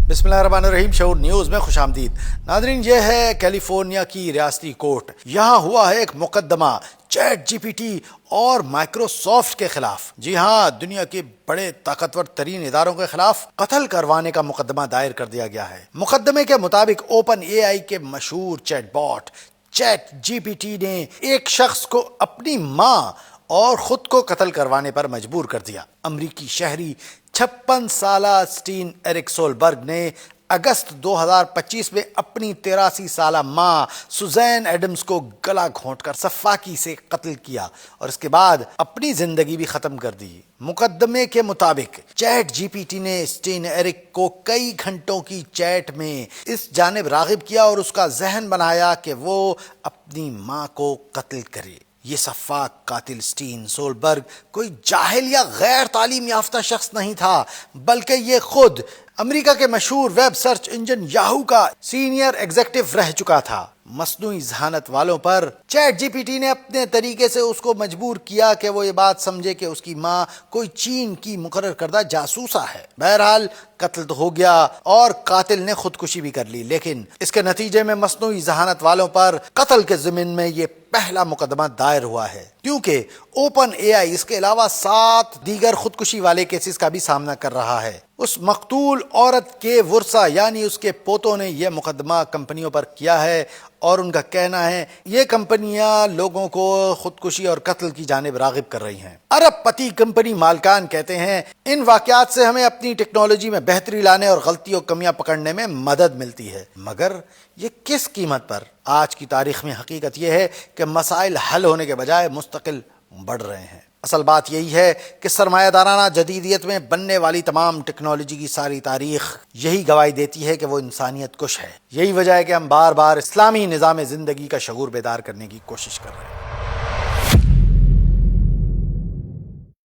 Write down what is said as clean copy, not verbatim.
बिस्मिल्लाहिर्रहमानिर्रहीम। शऊर न्यूज़ में खुशामदीद। नादरीन, ये है कैलिफोर्निया की रियासती कोर्ट। यहाँ हुआ है एक मुकदमा चैट जीपीटी और माइक्रोसॉफ्ट के खिलाफ। जी हाँ, दुनिया के बड़े ताकतवर तरीन इदारों के खिलाफ कत्ल करवाने का मुकदमा दायर कर दिया गया है। मुकदमे के मुताबिक ओपन एआई के मशहूर चैटबॉट चैट जीपीटी ने एक शख्स को अपनी माँ और खुद को कत्ल करवाने पर मजबूर कर दिया। अमरीकी शहरी 56 साला स्टीन एरिक सोलबर्ग ने अगस्त 2025 में अपनी 83 साला माँ सुजैन एडम्स को गला घोंटकर सफाकी से कत्ल किया और इसके बाद अपनी जिंदगी भी खत्म कर दी। मुकदमे के मुताबिक चैट जीपीटी ने स्टीन एरिक को कई घंटों की चैट में इस जानिब रागिब किया और उसका जहन बनाया कि वो अपनी माँ को कत्ल करे। ये सफाक कातिल स्टीन सोलबर्ग कोई जाहिल या गैर तालीम याफ्ता शख्स नहीं था, बल्कि ये खुद अमेरिका के मशहूर वेब सर्च इंजन याहू का सीनियर एग्जीक्यूटिव रह चुका था। मसनूई ज़हानत वालों पर चैट जीपीटी ने अपने तरीके से उसको मजबूर किया कि वो ये बात समझे कि उसकी माँ कोई चीन की मुकर्रर करदा जासूसा है। बहरहाल कत्ल तो हो गया और कातिल ने खुदकुशी भी कर ली, लेकिन इसके नतीजे में मसनूई ज़हानत वालों पर कत्ल के ज़मीन में ये पहला मुकदमा दायर हुआ है, क्योंकि ओपन एआई इसके अलावा 7 दीगर खुदकुशी वाले केसेस का भी सामना कर रहा है। उस मकतूल औरत के वर्सा यानी उसके पोतों ने यह मुकदमा कंपनियों पर किया है और उनका कहना है ये कंपनियां लोगों को खुदकुशी और कत्ल की जानिब रागिब कर रही हैं। अरबपति कंपनी मालकान कहते हैं इन वाकयात से हमें अपनी टेक्नोलॉजी में बेहतरी लाने और गलती और कमियां पकड़ने में मदद मिलती है, मगर ये किस कीमत पर? आज की तारीख में हकीकत यह है कि मसाइल हल होने के बजाय मुस्तकिल बढ़ रहे हैं। असल बात यही है कि सरमायादाराना जदीदियत में बनने वाली तमाम टेक्नोलॉजी की सारी तारीख यही गवाही देती है कि वो इंसानियत कुश है। यही वजह है कि हम बार बार इस्लामी निज़ाम ज़िंदगी का शऊर बेदार करने की कोशिश कर रहे हैं।